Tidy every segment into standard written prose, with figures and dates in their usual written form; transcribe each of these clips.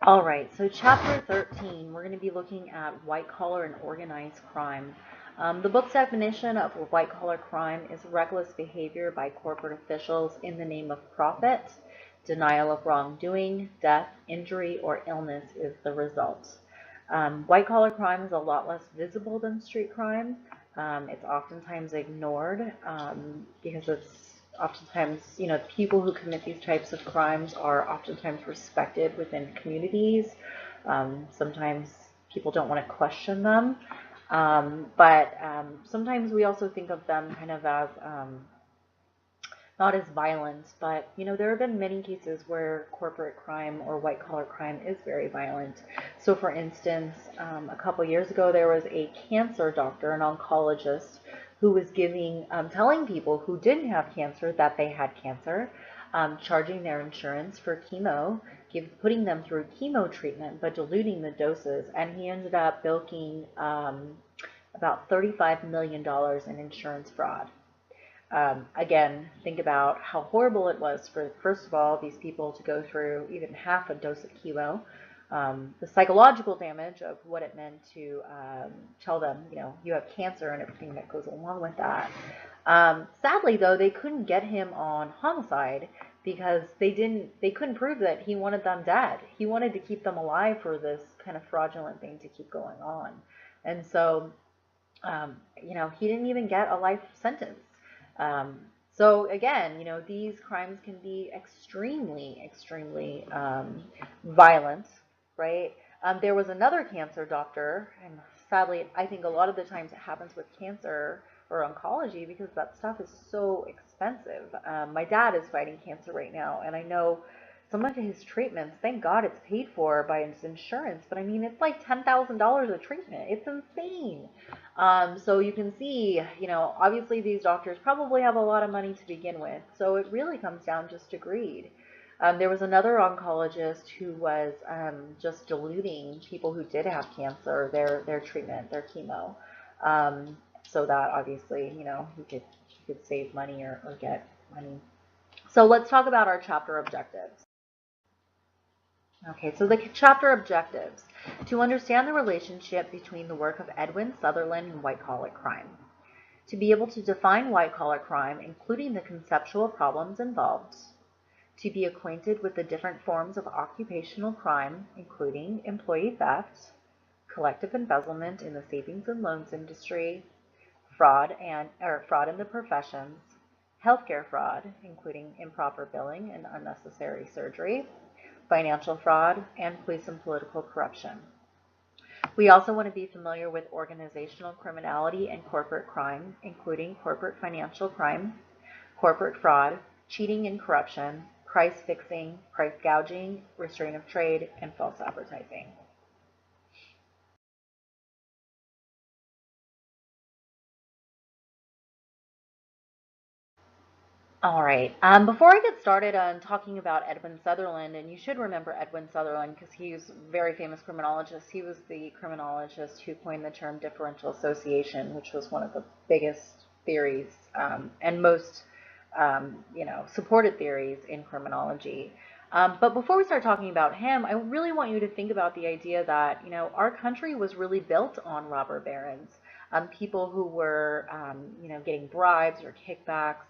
All right, so chapter 13, we're going to be looking at white collar and organized crime. The book's definition of white collar crime is reckless behavior by corporate officials in the name of profit. Denial of wrongdoing, death, injury, or illness is the result. White collar crime is a lot less visible than street crime. It's oftentimes ignored because it's oftentimes, people who commit these types of crimes are oftentimes respected within communities. Sometimes people don't want to question them. But sometimes we also think of them kind of as not as violent, but there have been many cases where corporate crime or white collar crime is very violent. So for instance, a couple years ago, there was a cancer doctor, an oncologist, who was telling people who didn't have cancer that they had cancer, charging their insurance for chemo, putting them through chemo treatment, but diluting the doses, and he ended up bilking about $35 million in insurance fraud. Again, think about how horrible it was for, first of all, these people to go through even half a dose of chemo, the psychological damage of what it meant to tell them, you have cancer and everything that goes along with that. Sadly, though, they couldn't get him on homicide because they couldn't prove that he wanted them dead. He wanted to keep them alive for this kind of fraudulent thing to keep going on. And so, he didn't even get a life sentence. Um, so again, these crimes can be extremely, extremely violent, right? There was another cancer doctor, and sadly, I think a lot of the times it happens with cancer or oncology because that stuff is so expensive. My dad is fighting cancer right now, and I know some of his treatments, thank God it's paid for by his insurance, but I mean, it's like $10,000 a treatment. It's insane. So you can see, obviously these doctors probably have a lot of money to begin with. So it really comes down just to greed. There was another oncologist who was just diluting people who did have cancer, their treatment, their chemo, so that obviously, he could save money or get money. So let's talk about our chapter objectives. Okay, so the chapter objectives: to understand the relationship between the work of Edwin Sutherland and white-collar crime, to be able to define white-collar crime, including the conceptual problems involved, to be acquainted with the different forms of occupational crime, including employee theft, collective embezzlement in the savings and loans industry, fraud in the professions, healthcare fraud, including improper billing and unnecessary surgery, financial fraud, and police and political corruption. We also want to be familiar with organizational criminality and corporate crime, including corporate financial crime, corporate fraud, cheating and corruption, price fixing, price gouging, restraint of trade, and false advertising. All right. Before I get started on talking about Edwin Sutherland, and you should remember Edwin Sutherland because he's a very famous criminologist. He was the criminologist who coined the term differential association, which was one of the biggest theories and most, supported theories in criminology. But before we start talking about him, I really want you to think about the idea that, our country was really built on robber barons, people who were, getting bribes or kickbacks.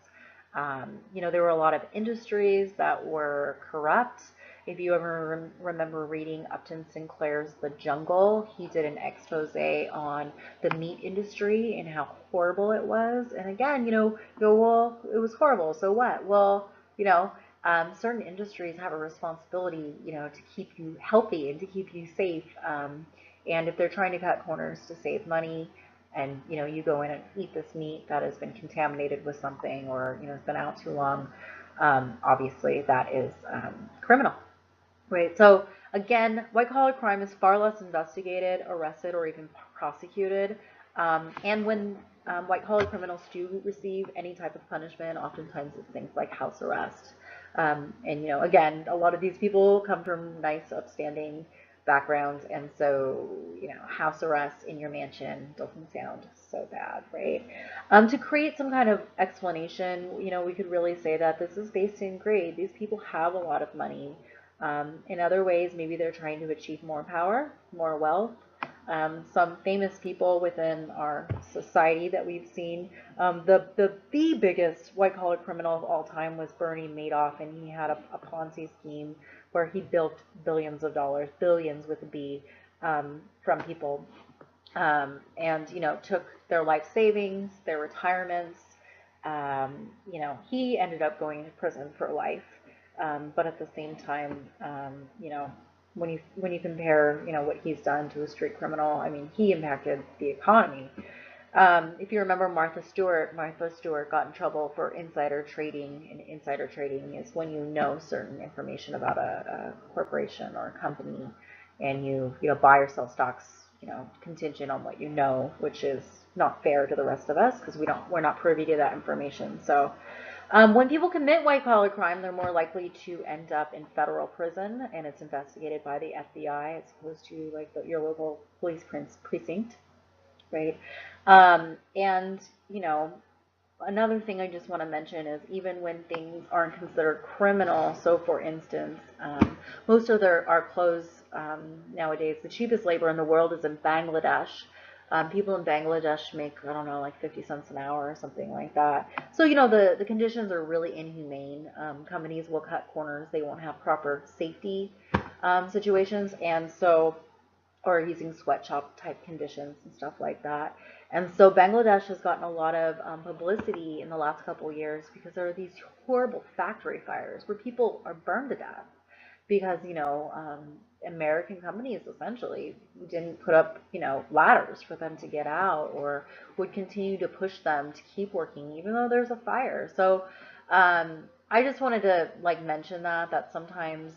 There were a lot of industries that were corrupt. If you ever remember reading Upton Sinclair's The Jungle, he did an expose on the meat industry and how horrible it was. And again, you go, well, it was horrible, so what? Well, certain industries have a responsibility, to keep you healthy and to keep you safe. And if they're trying to cut corners to save money, and you go in and eat this meat that has been contaminated with something, or it's been out too long, obviously that is criminal, right? So again, white collar crime is far less investigated, arrested, or even prosecuted. And when white collar criminals do receive any type of punishment, oftentimes it's things like house arrest. And again, a lot of these people come from nice, upstanding backgrounds, and so house arrest in your mansion doesn't sound so bad, right? To create some kind of explanation, we could really say that this is based in greed. These people have a lot of money. In other ways, maybe they're trying to achieve more power, more wealth. Some famous people within our society that we've seen. The biggest white collar criminal of all time was Bernie Madoff, and he had a Ponzi scheme where he built billions of dollars, billions with a B, from people, and took their life savings, their retirements. He ended up going to prison for life. But at the same time, when you compare, what he's done to a street criminal, I mean, he impacted the economy. If you remember Martha Stewart got in trouble for insider trading, and insider trading is when you know certain information about a corporation or a company, and you buy or sell stocks, contingent on what you know, which is not fair to the rest of us because we're not privy to that information. So when people commit white collar crime, they're more likely to end up in federal prison, and it's investigated by the FBI as opposed to like your local police precinct, right? And another thing I just want to mention is even when things aren't considered criminal. So, for instance, most of our clothes nowadays, the cheapest labor in the world is in Bangladesh. People in Bangladesh make, I don't know, like 50 cents an hour or something like that. So, the conditions are really inhumane. Companies will cut corners. They won't have proper safety situations. And so, or using sweatshop type conditions and stuff like that. And so Bangladesh has gotten a lot of publicity in the last couple of years because there are these horrible factory fires where people are burned to death because, American companies essentially didn't put up, ladders for them to get out, or would continue to push them to keep working even though there's a fire. So I just wanted to mention that sometimes,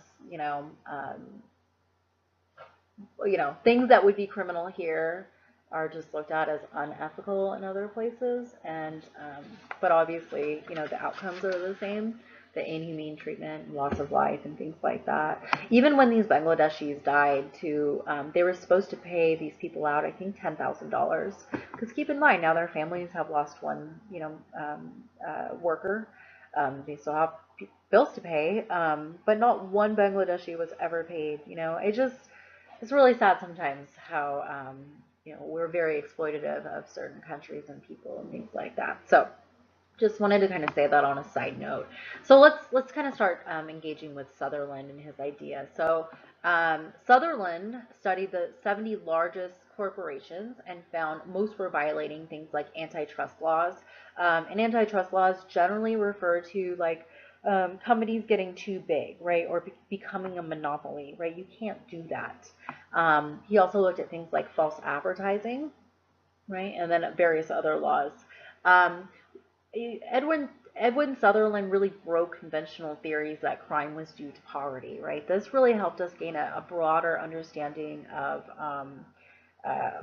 things that would be criminal here are just looked at as unethical in other places, and but obviously, the outcomes are the same: the inhumane treatment, loss of life, and things like that. Even when these Bangladeshis died, they were supposed to pay these people out, I think, $10,000, because keep in mind now their families have lost one, worker. They still have bills to pay, but not one Bangladeshi was ever paid. It's really sad sometimes how we're very exploitative of certain countries and people and things like that. So just wanted to kind of say that on a side note. So let's kind of start engaging with Sutherland and his idea. So Sutherland studied the 70 largest corporations and found most were violating things like antitrust laws. And antitrust laws generally refer to companies getting too big, right, or becoming a monopoly, right? You can't do that. He also looked at things like false advertising, right, and then various other laws. Um, Edwin Sutherland really broke conventional theories that crime was due to poverty, right? This really helped us gain a broader understanding of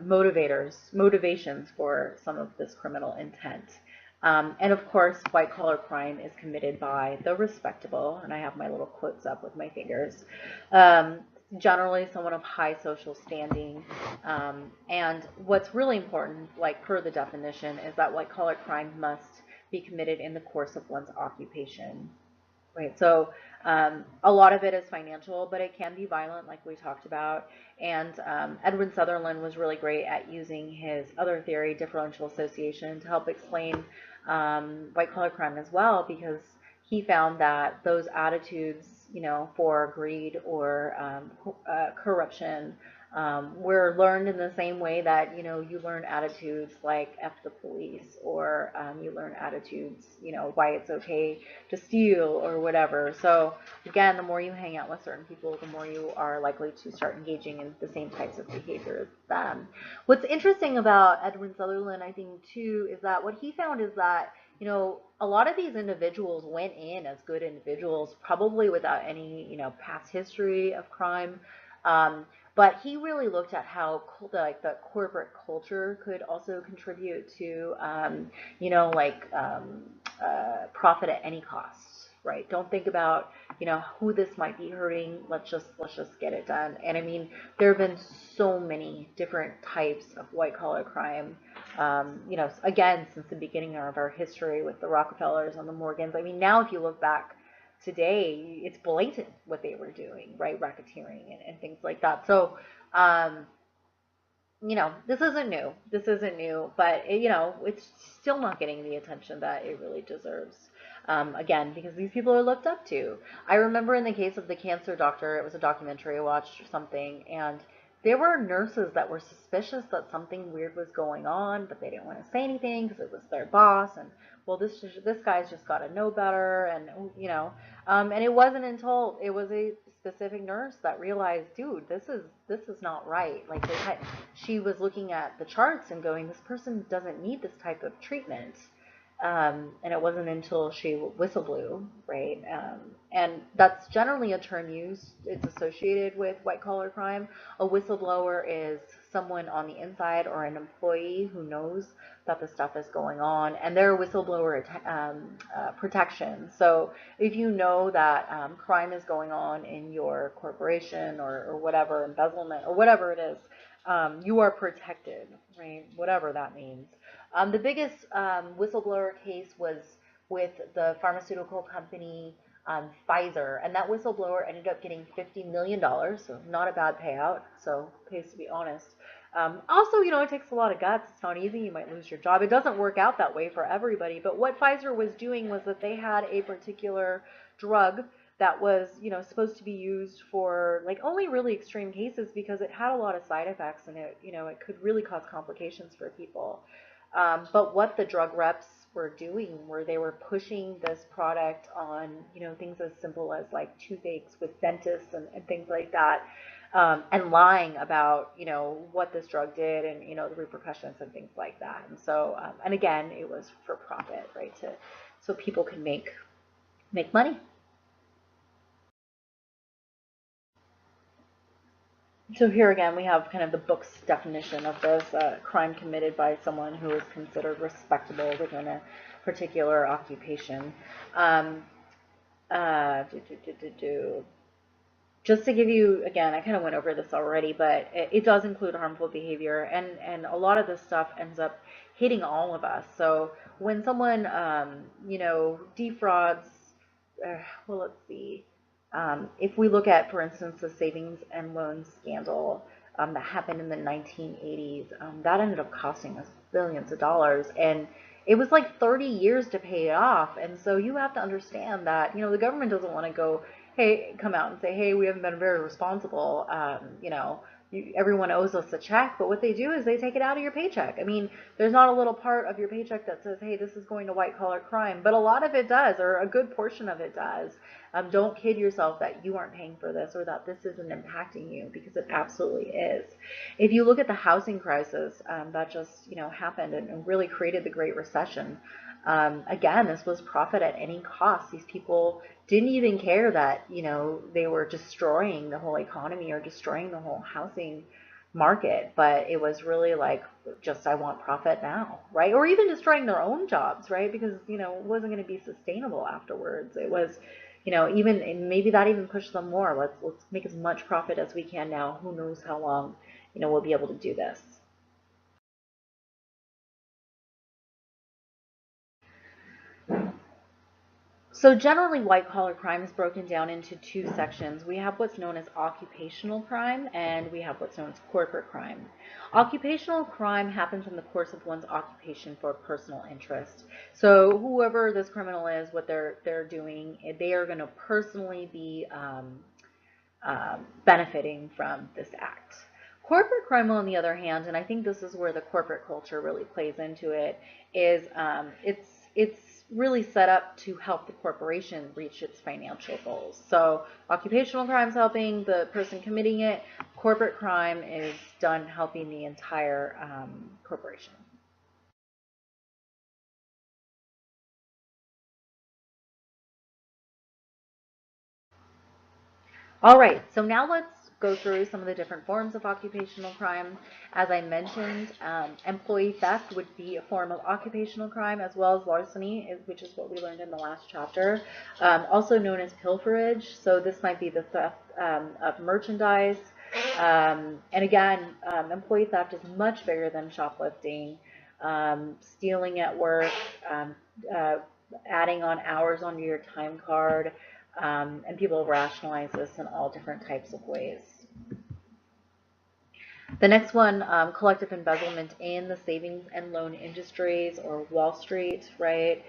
motivations for some of this criminal intent. And of course, white collar crime is committed by the respectable, and I have my little quotes up with my fingers. Generally, someone of high social standing. And what's really important, per the definition, is that white collar crime must be committed in the course of one's occupation. Right, so a lot of it is financial, but it can be violent, like we talked about. And Edwin Sutherland was really great at using his other theory, differential association, to help explain white collar crime as well, because he found that those attitudes, for greed or corruption, were learned in the same way that, you learn attitudes like F the police, or you learn attitudes, why it's okay to steal or whatever. So again, the more you hang out with certain people, the more you are likely to start engaging in the same types of behaviors as them. What's interesting about Edwin Sutherland, I think, too, is that what he found is that, a lot of these individuals went in as good individuals, probably without any, past history of crime. But he really looked at how the corporate culture could also contribute to, profit at any cost, right? Don't think about, who this might be hurting. Let's just get it done. And I mean, there have been so many different types of white collar crime. Again, since the beginning of our history with the Rockefellers and the Morgans. I mean, now if you look back today it's blatant what they were doing, right? Racketeering and things like that. So, um, this isn't new. This isn't new, but it's still not getting the attention that it really deserves. Again, because these people are looked up to. I remember in the case of the cancer doctor, it was a documentary I watched or something, and there were nurses that were suspicious that something weird was going on, but they didn't want to say anything because it was their boss, and well, this guy's just got to know better, and and it wasn't until it was a specific nurse that realized, dude, this is not right. Like she was looking at the charts and going, this person doesn't need this type of treatment. And it wasn't until she whistleblew, right? And that's generally a term used. It's associated with white collar crime. A whistleblower is someone on the inside or an employee who knows that the stuff is going on, and they're whistleblower protection. So if you know that crime is going on in your corporation or whatever, embezzlement or whatever it is, you are protected, right? Whatever that means. The biggest whistleblower case was with the pharmaceutical company Pfizer, and that whistleblower ended up getting $50 million, so not a bad payout, so pays to be honest. Also, it takes a lot of guts. It's not easy. You might lose your job. It doesn't work out that way for everybody, but what Pfizer was doing was that they had a particular drug that was, supposed to be used for like only really extreme cases because it had a lot of side effects and it could really cause complications for people. But what the drug reps were doing were they were pushing this product on, things as simple as like toothaches with dentists and things like that, and lying about, what this drug did and, the repercussions and things like that. And so, and again, it was for profit, right? So people can make money. So here again, we have kind of the book's definition of this crime committed by someone who is considered respectable within a particular occupation. Um, uh, do, do, do, do, do. Just to give you, again, I kind of went over this already, but it does include harmful behavior, and a lot of this stuff ends up hitting all of us. So when someone, defrauds, well, let's see. If we look at, for instance, the savings and loan scandal that happened in the 1980s, that ended up costing us billions of dollars, and it was like 30 years to pay it off. And so you have to understand that, the government doesn't want to go, hey, come out and say, hey, we haven't been very responsible. Everyone owes us a check, but what they do is they take it out of your paycheck. I mean, there's not a little part of your paycheck that says, hey, this is going to white collar crime, but a lot of it does, or a good portion of it does. Don't kid yourself that you aren't paying for this or that this isn't impacting you, because it absolutely is. If you look at the housing crisis that just happened and really created the Great Recession, again, this was profit at any cost. These people didn't even care that they were destroying the whole economy or destroying the whole housing market, but it was really like, just, I want profit now, right? Or even destroying their own jobs, right? Because it wasn't going to be sustainable afterwards. It was, even maybe that even pushed them more. Let's make as much profit as we can now. Who knows how long we'll be able to do this. So generally, white collar crime is broken down into two sections. We have what's known as occupational crime, and we have what's known as corporate crime. Occupational crime happens in the course of one's occupation for personal interest. So whoever this criminal is, what they're doing, they are going to personally be benefiting from this act. Corporate crime, on the other hand, and I think this is where the corporate culture really plays into it, is it's really set up to help the corporation reach its financial goals. So occupational crime is helping the person committing it. Corporate crime is done helping the entire corporation. All right, so now let's go through some of the different forms of occupational crime. As I mentioned, employee theft would be a form of occupational crime, as well as larceny, which is what we learned in the last chapter, also known as pilferage. So this might be the theft of merchandise. And again, employee theft is much bigger than shoplifting, stealing at work, uh, adding on hours onto your time card, And people rationalize this in all different types of ways. The next one, collective embezzlement in the savings and loan industries or Wall Street, right?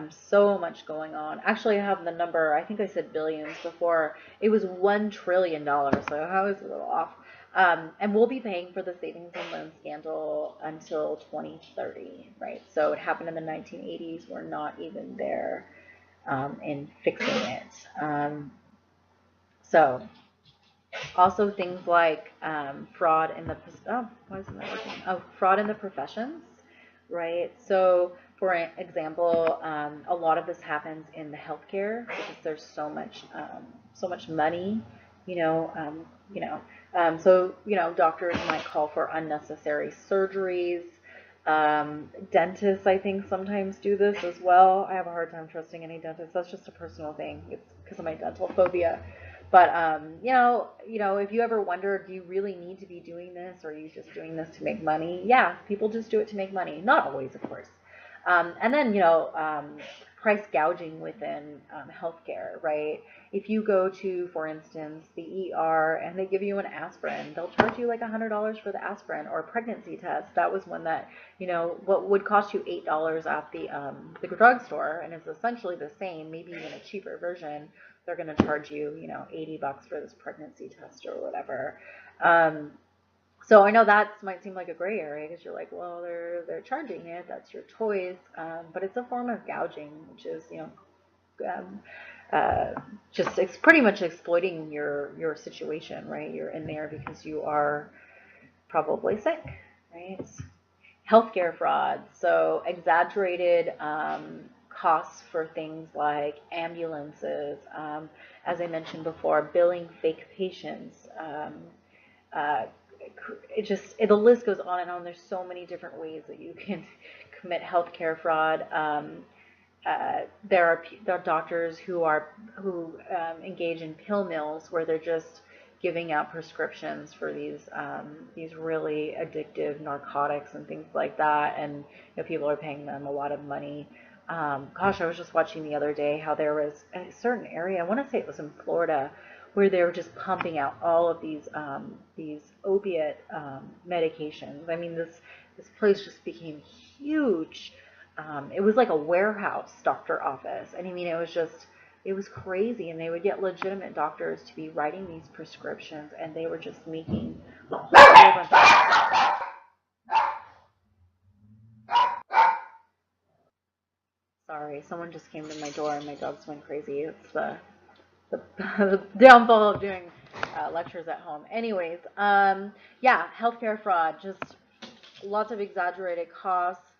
So much going on. Actually, I have the number, I think I said billions before. It was $1 trillion, so I was a little off. And we'll be paying for the savings and loan scandal until 2030, right? So it happened in the 1980s. We're not even there in fixing it. So also things like fraud in the why isn't that working? Oh, fraud in the professions, right? So for example, a lot of this happens in the healthcare because there's so much money, you know, so doctors might call for unnecessary surgeries. Dentists, I think, sometimes do this as well. I have a hard time trusting any dentist. That's just a personal thing. It's because of my dental phobia. But if you ever wonder, do you really need to be doing this, or are you just doing this to make money? Yeah, people just do it to make money. Not always, of course. And then price gouging within healthcare, right? If you go to, for instance, the ER and they give you an aspirin, they'll charge you like $100 for the aspirin, or a pregnancy test. That was one that what would cost you $8 at the drugstore, and it's essentially the same, maybe even a cheaper version. They're going to charge you, $80 for this pregnancy test or whatever. So I know that might seem like a gray area because you're like, well, they're charging it. That's your choice. But it's a form of gouging, which is um, uh, just it's pretty much exploiting your situation, right? You're in there because you are probably sick, right? Healthcare fraud, so exaggerated costs for things like ambulances, as I mentioned before, billing fake patients. Uh, the list goes on and on. There's so many different ways that you can commit healthcare fraud. There are doctors who engage in pill mills where they're just giving out prescriptions for these really addictive narcotics and things like that, and people are paying them a lot of money. Gosh, I was just watching the other day how there was a certain area, I want to say it was in Florida, where they were just pumping out all of these opiate medications. I mean, this place just became huge. It was like a warehouse doctor office. And I mean, it was crazy. And they would get legitimate doctors to be writing these prescriptions, and they were just making a whole bunch of. Sorry, someone just came to my door and my dog's went crazy. It's the downfall of doing lectures at home. Anyways, yeah, healthcare fraud, just lots of exaggerated costs,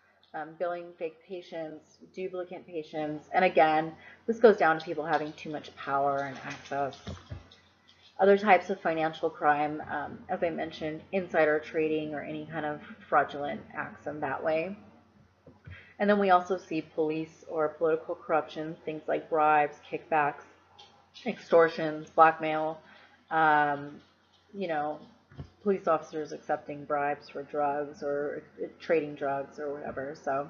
billing fake patients, duplicate patients, and again, this goes down to people having too much power and access. Other types of financial crime, as I mentioned, insider trading or any kind of fraudulent acts in that way. And then we also see police or political corruption, things like bribes, kickbacks, extortions, blackmail, um, you know, police officers accepting bribes for drugs or trading drugs or whatever. So,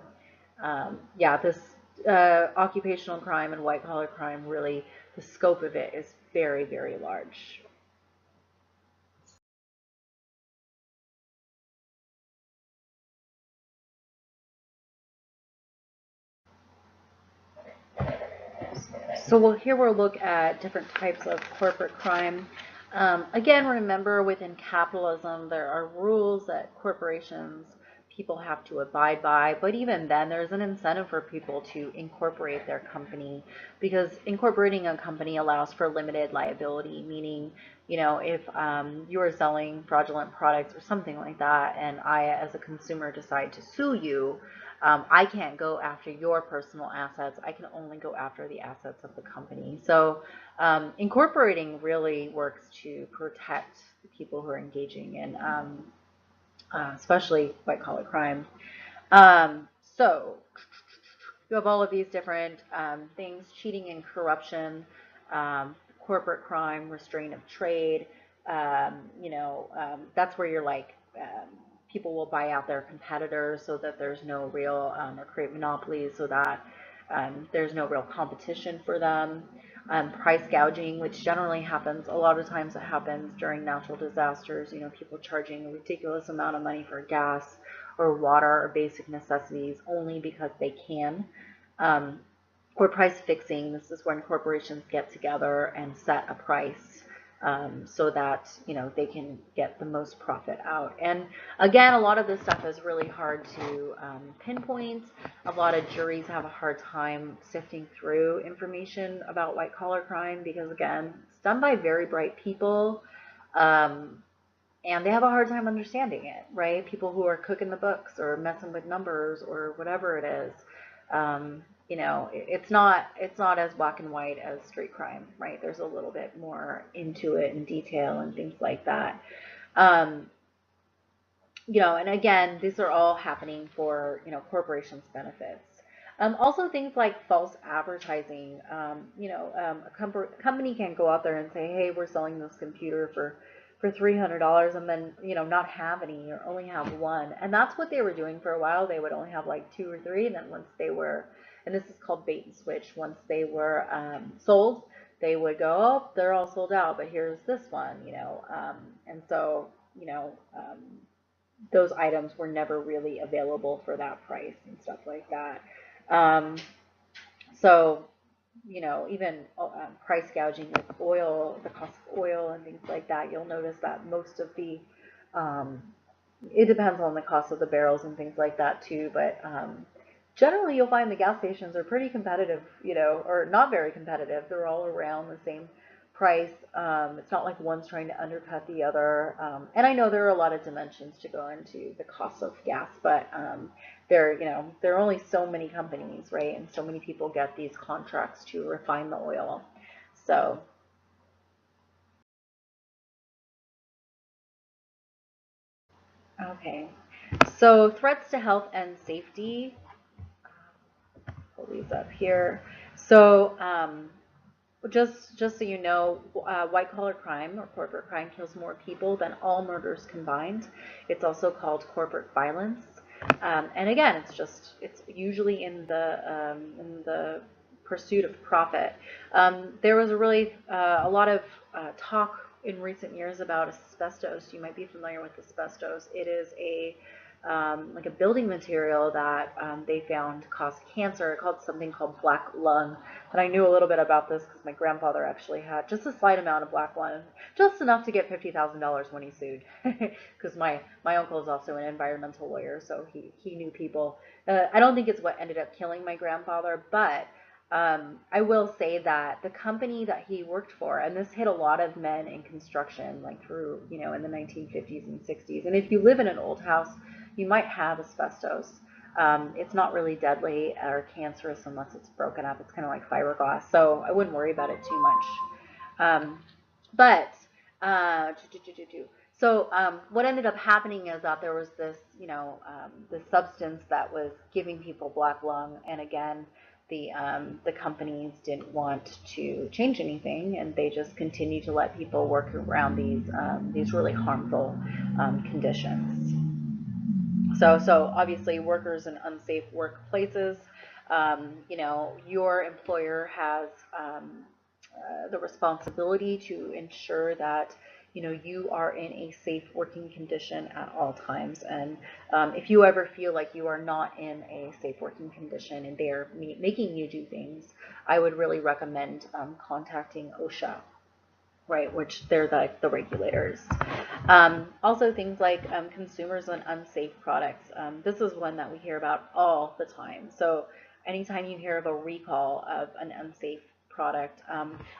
yeah, this occupational crime and white collar crime, really, the scope of it is very, very large. So here we'll look at different types of corporate crime. Again, remember within capitalism, there are rules that corporations, people have to abide by, but even then there's an incentive for people to incorporate their company because incorporating a company allows for limited liability, meaning, if you are selling fraudulent products or something like that, and I, as a consumer, decide to sue you, I can't go after your personal assets. I can only go after the assets of the company. So incorporating really works to protect the people who are engaging in, especially white collar crime. So you have all of these different things: cheating and corruption, corporate crime, restraint of trade. That's where you're like, people will buy out their competitors so that there's no real, or create monopolies so that there's no real competition for them. price gouging, which generally happens, a lot of times it happens during natural disasters, people charging a ridiculous amount of money for gas or water or basic necessities only because they can. Um, or price fixing. This is when corporations get together and set a price so that they can get the most profit out. And again, a lot of this stuff is really hard to pinpoint. A lot of juries have a hard time sifting through information about white collar crime because, again, it's done by very bright people. And they have a hard time understanding it, right? People who are cooking the books or messing with numbers or whatever it is. It's not as black and white as street crime, right? There's a little bit more into it and detail and things like that. Um, and again, these are all happening for, corporations' benefits. Also, things like false advertising. A company can go out there and say, "Hey, we're selling this computer for $300," and then not have any or only have one. And that's what they were doing for a while. They would only have like two or three, and then once they were, and this is called bait and switch. Once they were sold, they would go, "Oh, they're all sold out, but here's this one," and so you know. Those items were never really available for that price and stuff like that. Um, so, even price gouging with oil, the cost of oil and things like that, you'll notice that most of um, it depends on the cost of the barrels and things like that too, but generally you'll find the gas stations are pretty competitive, or not very competitive. They're all around the same price. It's not like one's trying to undercut the other. And I know there are a lot of dimensions to go into the cost of gas, but there are only so many companies, right? And so many people get these contracts to refine the oil. So, okay. So threats to health and safety. Pull these up here. So, just so you know, white collar crime or corporate crime kills more people than all murders combined. It's also called corporate violence. And again, it's usually in the pursuit of profit. There was a lot of talk in recent years about asbestos. You might be familiar with asbestos. It is like a building material that they found caused cancer. It called something called black lung. And I knew a little bit about this because my grandfather actually had just a slight amount of black lung, just enough to get $50,000 when he sued. Because my uncle is also an environmental lawyer, so he knew people. I don't think it's what ended up killing my grandfather, but I will say that the company that he worked for, and this hit a lot of men in construction, like through, in the 1950s and 60s. And if you live in an old house, you might have asbestos. It's not really deadly or cancerous unless it's broken up. It's kind of like fiberglass, so I wouldn't worry about it too much. But so what ended up happening is that there was this, this substance that was giving people black lung, and again, the companies didn't want to change anything, and they just continued to let people work around these really harmful conditions. So obviously, workers in unsafe workplaces, your employer has the responsibility to ensure that you are in a safe working condition at all times. And if you ever feel like you are not in a safe working condition and they are making you do things, I would really recommend contacting OSHA, right, which they're the regulators. Also, things like consumers on unsafe products. This is one that we hear about all the time. So anytime you hear of a recall of an unsafe product,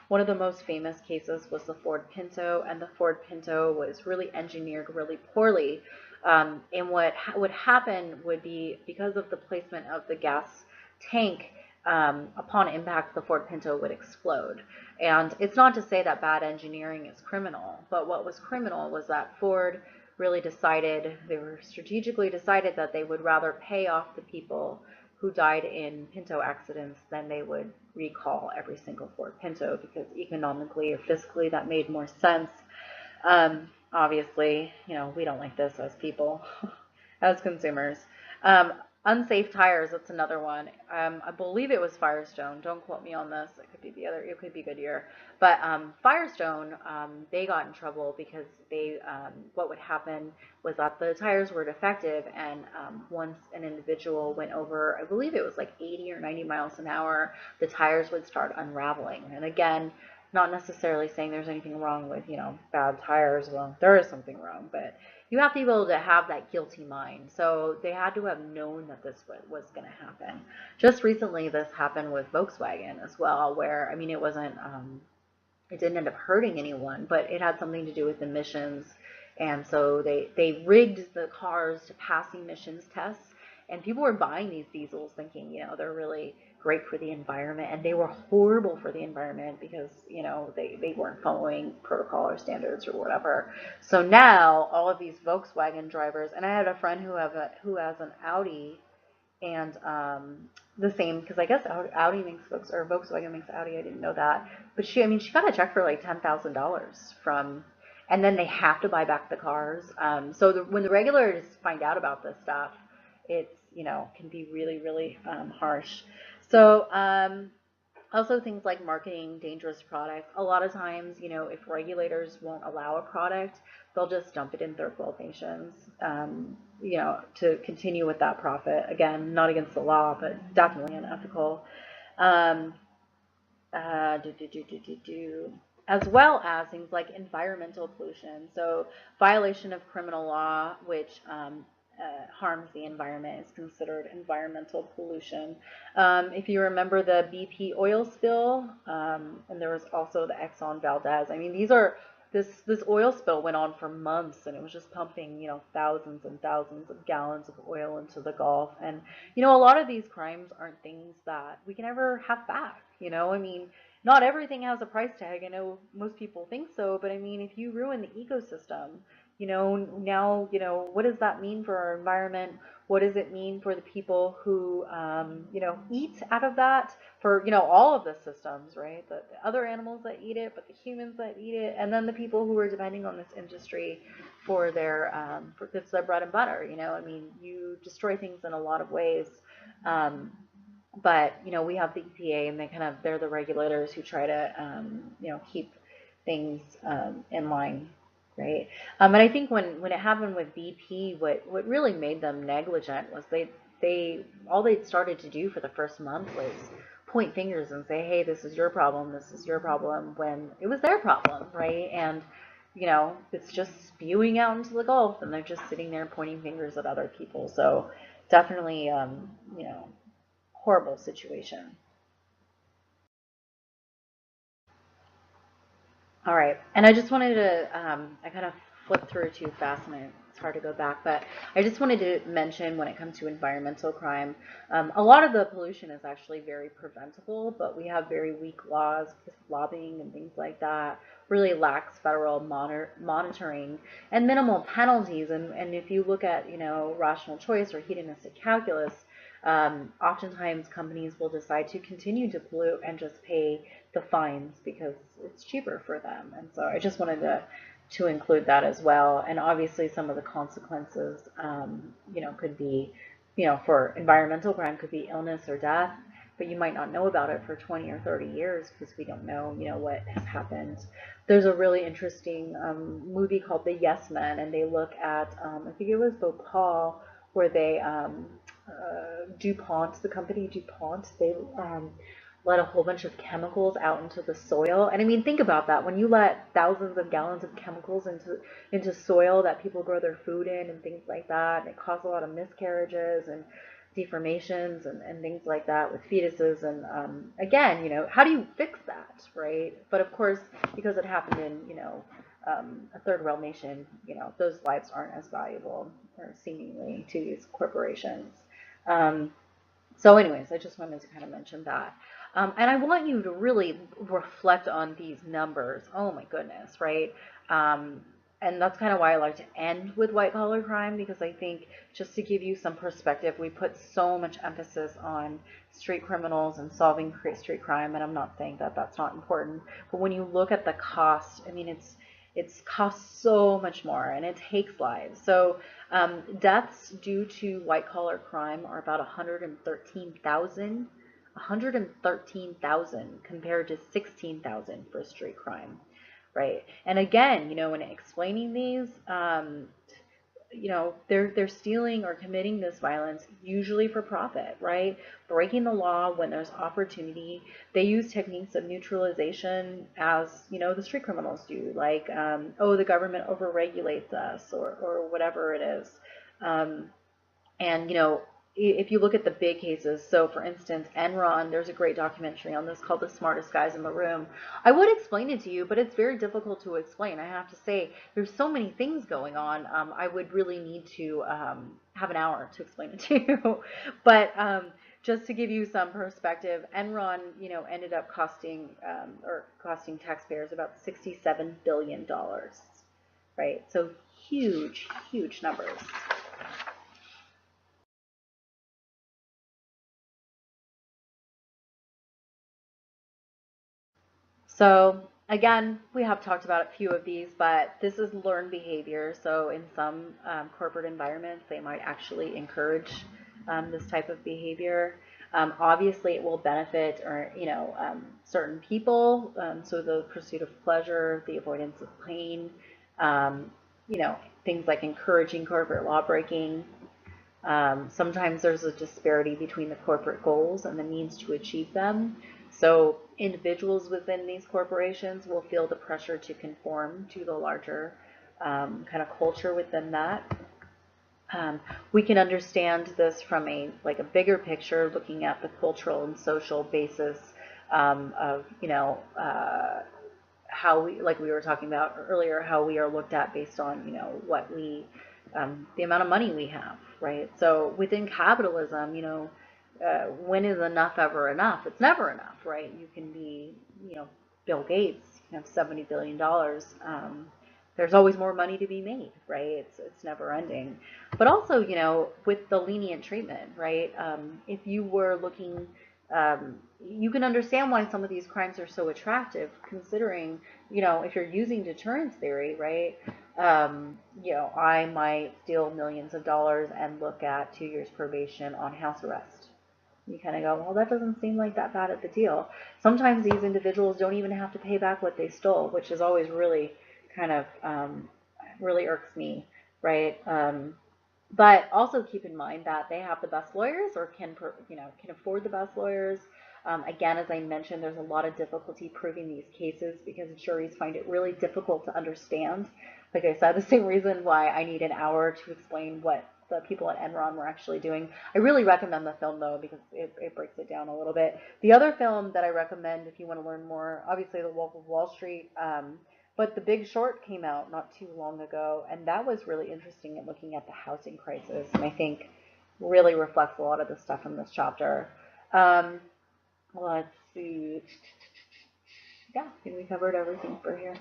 one of the most famous cases was the Ford Pinto, and the Ford Pinto was really engineered really poorly. And what would happen would be, because of the placement of the gas tank, upon impact, the Ford Pinto would explode. And it's not to say that bad engineering is criminal, but what was criminal was that Ford really decided, they were strategically decided that they would rather pay off the people who died in Pinto accidents than they would recall every single Ford Pinto, because economically or fiscally that made more sense. Obviously, we don't like this as people, as consumers. Unsafe tires, that's another one. I believe it was Firestone. Don't quote me on this. It could be the other. It could be Goodyear. But Firestone, they got in trouble because what would happen was that the tires were defective, and once an individual went over, I believe it was like 80 or 90 miles an hour, the tires would start unraveling. And again, not necessarily saying there's anything wrong with, bad tires. Well, there is something wrong, but you have to be able to have that guilty mind. So they had to have known that this was going to happen. Just recently, this happened with Volkswagen as well, where, I mean, it didn't end up hurting anyone, but it had something to do with emissions. And so they rigged the cars to pass emissions tests. And people were buying these diesels thinking, they're really great for the environment. And they were horrible for the environment because, they weren't following protocol or standards or whatever. So now all of these Volkswagen drivers, and I had a friend who has an Audi, and the same, because I guess Audi makes Volkswagen makes Audi. I didn't know that, but she got a check for like $10,000 from, and then they have to buy back the cars. So when the regulators find out about this stuff, it's can be really really harsh. So also, things like marketing dangerous products. A lot of times, if regulators won't allow a product, they'll just dump it in third world nations, to continue with that profit. Again, not against the law, but definitely unethical. Um, do, do, do, do, do, do. As well as things like environmental pollution. So, violation of criminal law, which harms the environment, is considered environmental pollution. If you remember the BP oil spill, and there was also the Exxon Valdez. I mean, this oil spill went on for months, and it was just pumping, thousands and thousands of gallons of oil into the Gulf. And a lot of these crimes aren't things that we can ever have back. I mean, not everything has a price tag. I know most people think so, but I mean, if you ruin the ecosystem, now, what does that mean for our environment? What does it mean for the people who, eat out of that? For, all of the systems, right? The other animals that eat it, but the humans that eat it, and then the people who are depending on this industry for it's their bread and butter. I mean, you destroy things in a lot of ways. But we have the EPA, and they're the regulators who try to keep things in line, right? And I think when it happened with BP, what really made them negligent was they all they started to do for the first month was point fingers and say, hey, this is your problem, this is your problem, when it was their problem, right? And it's just spewing out into the Gulf, and they're just sitting there pointing fingers at other people. So definitely, horrible situation. All right, and I just wanted to, I kind of flipped through too fast, and it's hard to go back, but I just wanted to mention when it comes to environmental crime, a lot of the pollution is actually very preventable, but we have very weak laws because lobbying and things like that really lacks federal monitoring and minimal penalties. And if you look at, rational choice or hedonistic calculus, oftentimes companies will decide to continue to pollute and just pay the fines because it's cheaper for them. And so I just wanted to include that as well. And obviously, some of the consequences, could be, for environmental crime, could be illness or death, but you might not know about it for 20 or 30 years because we don't know, what has happened. There's a really interesting movie called The Yes Men, and they look at, I think it was Bhopal, where they DuPont, the company DuPont, they let a whole bunch of chemicals out into the soil. And I mean, think about that. When you let thousands of gallons of chemicals into soil that people grow their food in and things like that, it causes a lot of miscarriages and deformations and things like that with fetuses. And again, how do you fix that, right? But of course, because it happened in, a third world nation, those lives aren't as valuable, or seemingly, to these corporations. Um, so anyways, I just wanted to kind of mention that. And I want you to really reflect on these numbers. Oh my goodness, right? Um, and that's kind of why I like to end with white collar crime, because I think, just to give you some perspective, we put so much emphasis on street criminals and solving street crime, and I'm not saying that that's not important, but when you look at the cost, I mean, It costs so much more, and it takes lives. So deaths due to white collar crime are about 113,000, 113,000 compared to 16,000 for street crime, right? And again, when explaining these, they're stealing or committing this violence usually for profit, right? Breaking the law when there's opportunity. They use techniques of neutralization as the street criminals do, like oh, the government overregulates us, or whatever it is. um, and if you look at the big cases, so for instance, Enron, there's a great documentary on this called The Smartest Guys in the Room. I would explain it to you, but it's very difficult to explain. I have to say, there's so many things going on. I would really need to have an hour to explain it to you. But just to give you some perspective, Enron, ended up costing taxpayers about $67 billion, right? So huge, huge numbers. So again, we have talked about a few of these, but this is learned behavior. So in some corporate environments, they might actually encourage this type of behavior. Obviously, it will benefit certain people. So the pursuit of pleasure, the avoidance of pain, um, you know, things like encouraging corporate law breaking. Sometimes there's a disparity between the corporate goals and the means to achieve them. So individuals within these corporations will feel the pressure to conform to the larger kind of culture within that. We can understand this from a bigger picture, looking at the cultural and social basis of how we, like we were talking about earlier, how we are looked at based on what we the amount of money we have, right? So within capitalism, when is enough ever enough? It's never enough, right? You can be Bill Gates, you can have $70 billion. There's always more money to be made, right? It's never ending. But also, with the lenient treatment, right? If you were looking, you can understand why some of these crimes are so attractive, considering, if you're using deterrence theory, right? I might steal millions of dollars and look at 2 years probation on house arrest. You kind of go, well, that doesn't seem like that bad of a deal. Sometimes these individuals don't even have to pay back what they stole, which is always really kind of really irks me, right? But also keep in mind that they have the best lawyers, or can afford the best lawyers. Again, as I mentioned, there's a lot of difficulty proving these cases because juries find it really difficult to understand. Like I said, the same reason why I need an hour to explain what the people at Enron were actually doing. I really recommend the film though, because it breaks it down a little bit. The other film that I recommend if you want to learn more, obviously The Wolf of Wall Street, but The Big Short came out not too long ago, and that was really interesting in looking at the housing crisis, and I think really reflects a lot of the stuff in this chapter. Um, let's see. Yeah, I think we covered everything for here.